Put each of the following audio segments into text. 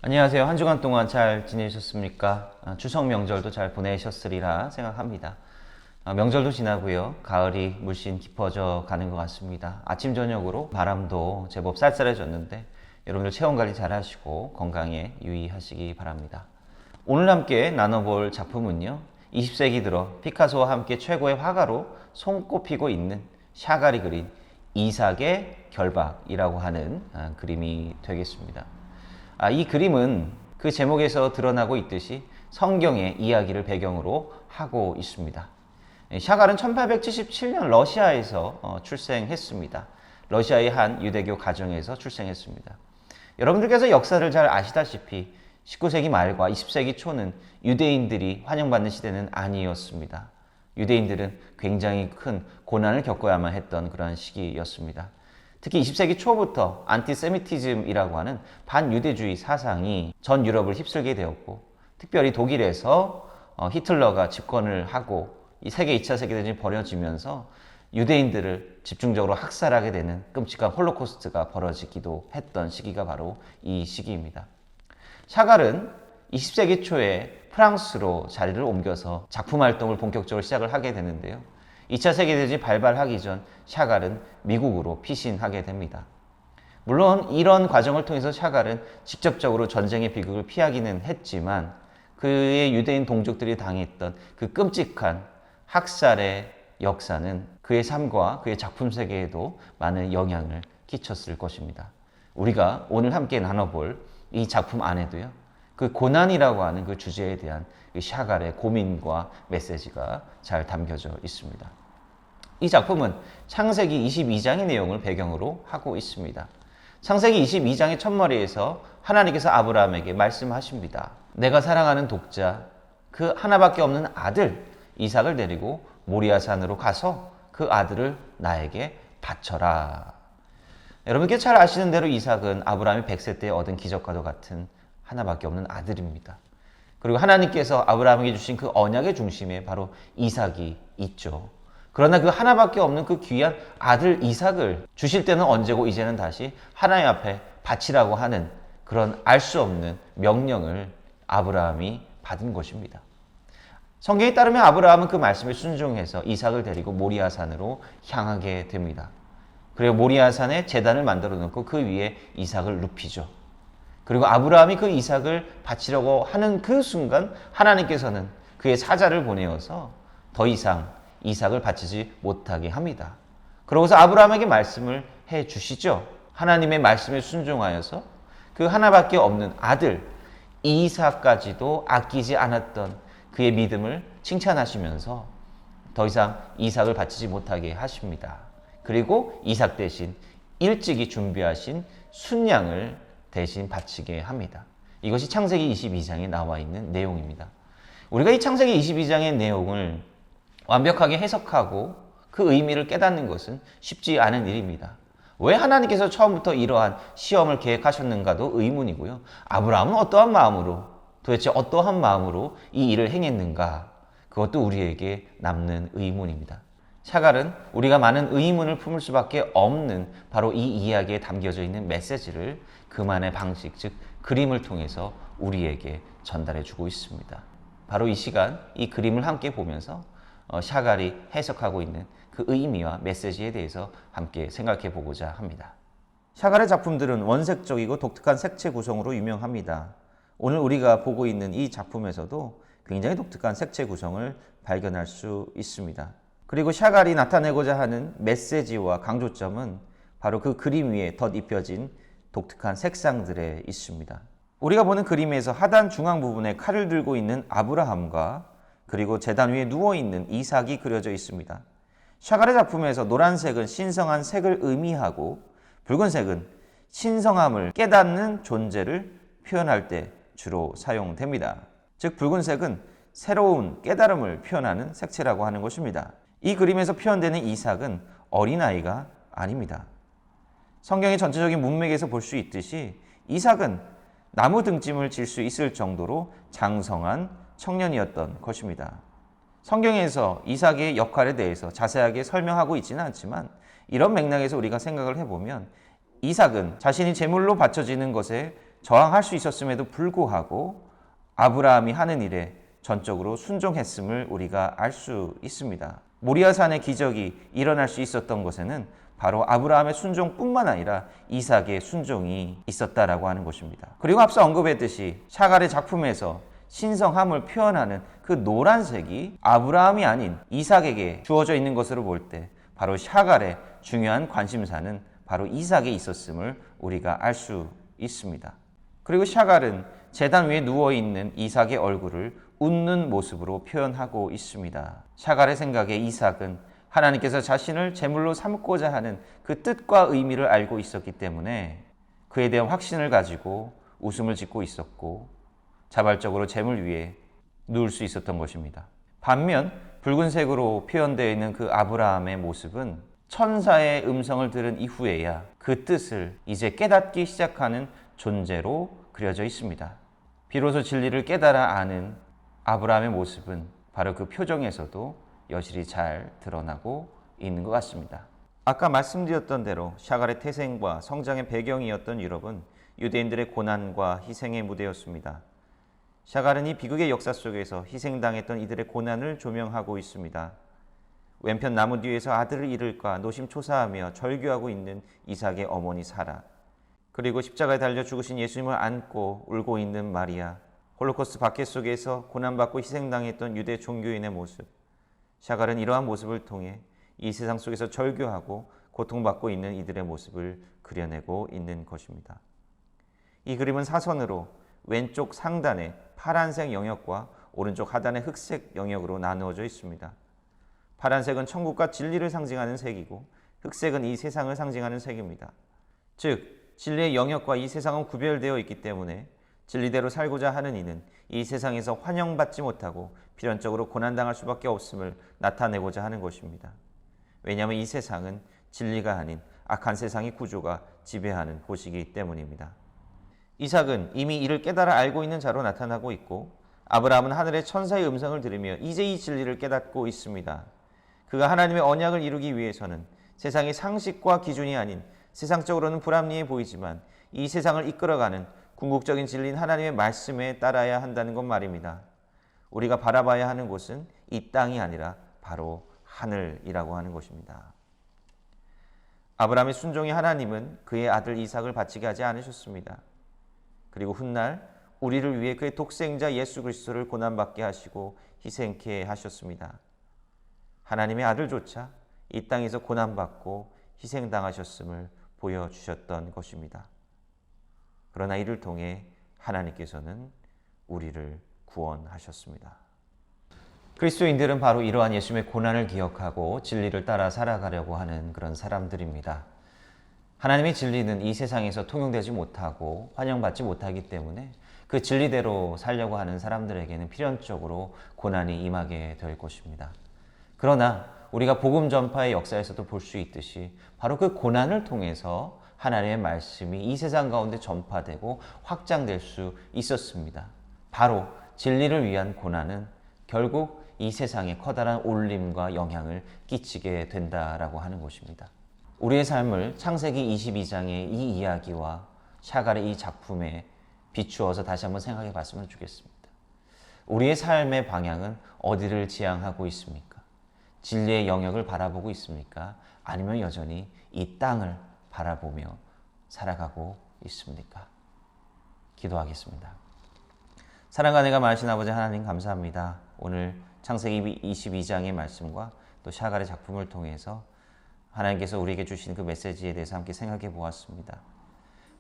안녕하세요. 한 주간 동안 잘 지내셨습니까? 추석 명절도 잘 보내셨으리라 생각합니다. 명절도 지나고요. 가을이 물씬 깊어져 가는 것 같습니다. 아침 저녁으로 바람도 제법 쌀쌀해졌는데 여러분들 체온 관리 잘 하시고 건강에 유의하시기 바랍니다. 오늘 함께 나눠볼 작품은요. 20세기 들어 피카소와 함께 최고의 화가로 손꼽히고 있는 샤갈이 그린 이삭의 결박이라고 하는 그림이 되겠습니다. 이 그림은 그 제목에서 드러나고 있듯이 성경의 이야기를 배경으로 하고 있습니다. 샤갈은 1877년 러시아에서 출생했습니다. 러시아의 한 유대교 가정에서 출생했습니다. 여러분들께서 역사를 잘 아시다시피 19세기 말과 20세기 초는 유대인들이 환영받는 시대는 아니었습니다. 유대인들은 굉장히 큰 고난을 겪어야만 했던 그러한 시기였습니다. 특히 20세기 초부터 안티세미티즘이라고 하는 반유대주의 사상이 전 유럽을 휩쓸게 되었고, 특별히 독일에서 히틀러가 집권을 하고 이 세계 2차 세계대전이 벌어지면서 유대인들을 집중적으로 학살하게 되는 끔찍한 홀로코스트가 벌어지기도 했던 시기가 바로 이 시기입니다. 샤갈은 20세기 초에 프랑스로 자리를 옮겨서 작품 활동을 본격적으로 시작을 하게 되는데요. 2차 세계대전이 발발하기 전 샤갈은 미국으로 피신하게 됩니다. 물론 이런 과정을 통해서 샤갈은 직접적으로 전쟁의 비극을 피하기는 했지만 그의 유대인 동족들이 당했던 그 끔찍한 학살의 역사는 그의 삶과 그의 작품 세계에도 많은 영향을 끼쳤을 것입니다. 우리가 오늘 함께 나눠볼 이 작품 안에도요. 그 고난이라고 하는 그 주제에 대한 샤갈의 고민과 메시지가 잘 담겨져 있습니다. 이 작품은 창세기 22장의 내용을 배경으로 하고 있습니다. 창세기 22장의 첫머리에서 하나님께서 아브라함에게 말씀하십니다. 내가 사랑하는 독자, 그 하나밖에 없는 아들 이삭을 데리고 모리아산으로 가서 그 아들을 나에게 바쳐라. 여러분께 잘 아시는 대로 이삭은 아브라함이 100세 때 얻은 기적과도 같은 하나밖에 없는 아들입니다. 그리고 하나님께서 아브라함에게 주신 그 언약의 중심에 바로 이삭이 있죠. 그러나 그 하나밖에 없는 그 귀한 아들 이삭을 주실 때는 언제고 이제는 다시 하나님 앞에 바치라고 하는 그런 알 수 없는 명령을 아브라함이 받은 것입니다. 성경에 따르면 아브라함은 그 말씀에 순종해서 이삭을 데리고 모리아산으로 향하게 됩니다. 그리고 모리아산에 제단을 만들어 놓고 그 위에 이삭을 눕히죠. 그리고 아브라함이 그 이삭을 바치려고 하는 그 순간 하나님께서는 그의 사자를 보내어서 더 이상 이삭을 바치지 못하게 합니다. 그러고서 아브라함에게 말씀을 해 주시죠. 하나님의 말씀에 순종하여서 그 하나밖에 없는 아들 이삭까지도 아끼지 않았던 그의 믿음을 칭찬하시면서 더 이상 이삭을 바치지 못하게 하십니다. 그리고 이삭 대신 일찍이 준비하신 순양을 대신 바치게 합니다. 이것이 창세기 22장에 나와 있는 내용입니다. 우리가 이 창세기 22장의 내용을 완벽하게 해석하고 그 의미를 깨닫는 것은 쉽지 않은 일입니다. 왜 하나님께서 처음부터 이러한 시험을 계획하셨는가도 의문이고요. 아브라함은 어떠한 마음으로, 도대체 어떠한 마음으로 이 일을 행했는가? 그것도 우리에게 남는 의문입니다. 샤갈은 우리가 많은 의문을 품을 수밖에 없는 바로 이 이야기에 담겨져 있는 메시지를 그만의 방식, 즉 그림을 통해서 우리에게 전달해 주고 있습니다. 바로 이 시간 이 그림을 함께 보면서 샤갈이 해석하고 있는 그 의미와 메시지에 대해서 함께 생각해 보고자 합니다. 샤갈의 작품들은 원색적이고 독특한 색채 구성으로 유명합니다. 오늘 우리가 보고 있는 이 작품에서도 굉장히 독특한 색채 구성을 발견할 수 있습니다. 그리고 샤갈이 나타내고자 하는 메시지와 강조점은 바로 그 그림 위에 덧입혀진 독특한 색상들에 있습니다. 우리가 보는 그림에서 하단 중앙 부분에 칼을 들고 있는 아브라함과 그리고 제단 위에 누워있는 이삭이 그려져 있습니다. 샤갈의 작품에서 노란색은 신성한 색을 의미하고 붉은색은 신성함을 깨닫는 존재를 표현할 때 주로 사용됩니다. 즉 붉은색은 새로운 깨달음을 표현하는 색채라고 하는 것입니다. 이 그림에서 표현되는 이삭은 어린아이가 아닙니다. 성경의 전체적인 문맥에서 볼 수 있듯이 이삭은 나무 등짐을 질 수 있을 정도로 장성한 청년이었던 것입니다. 성경에서 이삭의 역할에 대해서 자세하게 설명하고 있지는 않지만 이런 맥락에서 우리가 생각을 해보면 이삭은 자신이 제물로 바쳐지는 것에 저항할 수 있었음에도 불구하고 아브라함이 하는 일에 전적으로 순종했음을 우리가 알 수 있습니다. 모리아산의 기적이 일어날 수 있었던 것에는 바로 아브라함의 순종뿐만 아니라 이삭의 순종이 있었다라고 하는 것입니다. 그리고 앞서 언급했듯이 샤갈의 작품에서 신성함을 표현하는 그 노란색이 아브라함이 아닌 이삭에게 주어져 있는 것으로 볼 때 바로 샤갈의 중요한 관심사는 바로 이삭에 있었음을 우리가 알 수 있습니다. 그리고 샤갈은 제단 위에 누워있는 이삭의 얼굴을 웃는 모습으로 표현하고 있습니다. 샤갈의 생각에 이삭은 하나님께서 자신을 제물로 삼고자 하는 그 뜻과 의미를 알고 있었기 때문에 그에 대한 확신을 가지고 웃음을 짓고 있었고 자발적으로 제물 위에 누울 수 있었던 것입니다. 반면 붉은색으로 표현되어 있는 그 아브라함의 모습은 천사의 음성을 들은 이후에야 그 뜻을 이제 깨닫기 시작하는 존재로 그려져 있습니다. 비로소 진리를 깨달아 아는 아브라함의 모습은 바로 그 표정에서도 여실히 잘 드러나고 있는 것 같습니다. 아까 말씀드렸던 대로 샤갈의 태생과 성장의 배경이었던 유럽은 유대인들의 고난과 희생의 무대였습니다. 샤갈은 이 비극의 역사 속에서 희생당했던 이들의 고난을 조명하고 있습니다. 왼편 나무 뒤에서 아들을 잃을까 노심초사하며 절규하고 있는 이삭의 어머니 사라, 그리고 십자가에 달려 죽으신 예수님을 안고 울고 있는 마리아, 홀로코스트 박해 속에서 고난받고 희생당했던 유대 종교인의 모습. 샤갈은 이러한 모습을 통해 이 세상 속에서 절규하고 고통받고 있는 이들의 모습을 그려내고 있는 것입니다. 이 그림은 사선으로 왼쪽 상단의 파란색 영역과 오른쪽 하단의 흑색 영역으로 나누어져 있습니다. 파란색은 천국과 진리를 상징하는 색이고 흑색은 이 세상을 상징하는 색입니다. 즉 진리의 영역과 이 세상은 구별되어 있기 때문에 진리대로 살고자 하는 이는 이 세상에서 환영받지 못하고 필연적으로 고난당할 수밖에 없음을 나타내고자 하는 것입니다. 왜냐하면 이 세상은 진리가 아닌 악한 세상의 구조가 지배하는 곳이기 때문입니다. 이삭은 이미 이를 깨달아 알고 있는 자로 나타나고 있고 아브라함은 하늘의 천사의 음성을 들으며 이제 이 진리를 깨닫고 있습니다. 그가 하나님의 언약을 이루기 위해서는 세상의 상식과 기준이 아닌 세상적으로는 불합리해 보이지만 이 세상을 이끌어가는 궁극적인 진리인 하나님의 말씀에 따라야 한다는 것 말입니다. 우리가 바라봐야 하는 곳은 이 땅이 아니라 바로 하늘이라고 하는 것입니다. 아브라함의 순종의 하나님은 그의 아들 이삭을 바치게 하지 않으셨습니다. 그리고 훗날 우리를 위해 그의 독생자 예수 그리스도를 고난받게 하시고 희생케 하셨습니다. 하나님의 아들조차 이 땅에서 고난받고 희생당하셨음을 보여주셨던 것입니다. 그러나 이를 통해 하나님께서는 우리를 구원하셨습니다. 그리스도인들은 바로 이러한 예수님의 고난을 기억하고 진리를 따라 살아가려고 하는 그런 사람들입니다. 하나님의 진리는 이 세상에서 통용되지 못하고 환영받지 못하기 때문에 그 진리대로 살려고 하는 사람들에게는 필연적으로 고난이 임하게 될 것입니다. 그러나 우리가 복음 전파의 역사에서도 볼 수 있듯이 바로 그 고난을 통해서 하나님의 말씀이 이 세상 가운데 전파되고 확장될 수 있었습니다. 바로 진리를 위한 고난은 결국 이 세상에 커다란 울림과 영향을 끼치게 된다라고 하는 것입니다. 우리의 삶을 창세기 22장의 이 이야기와 샤갈의 이 작품에 비추어서 다시 한번 생각해 봤으면 좋겠습니다. 우리의 삶의 방향은 어디를 지향하고 있습니까? 진리의 영역을 바라보고 있습니까? 아니면 여전히 이 땅을 바라보며 살아가고 있습니까? 기도하겠습니다. 사랑과 은혜가 많으신 아버지 하나님 감사합니다. 오늘 창세기 22장의 말씀과 또 샤갈의 작품을 통해서 하나님께서 우리에게 주신 그 메시지에 대해서 함께 생각해 보았습니다.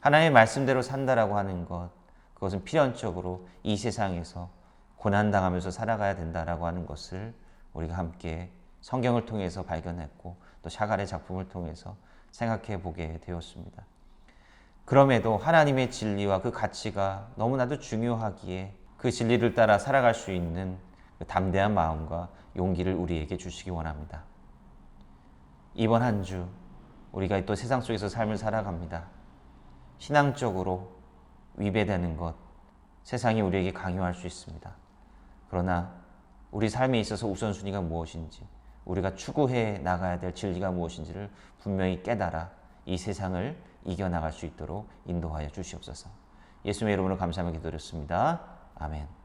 하나님의 말씀대로 산다라고 하는 것, 그것은 필연적으로 이 세상에서 고난당하면서 살아가야 된다라고 하는 것을 우리가 함께 성경을 통해서 발견했고 또 샤갈의 작품을 통해서 생각해 보게 되었습니다. 그럼에도 하나님의 진리와 그 가치가 너무나도 중요하기에 그 진리를 따라 살아갈 수 있는 그 담대한 마음과 용기를 우리에게 주시기 원합니다. 이번 한 주 우리가 또 세상 속에서 삶을 살아갑니다. 신앙적으로 위배되는 것, 세상이 우리에게 강요할 수 있습니다. 그러나 우리 삶에 있어서 우선순위가 무엇인지, 우리가 추구해 나가야 될 진리가 무엇인지를 분명히 깨달아 이 세상을 이겨나갈 수 있도록 인도하여 주시옵소서. 예수님의 이름으로 감사하며 기도드렸습니다. 아멘.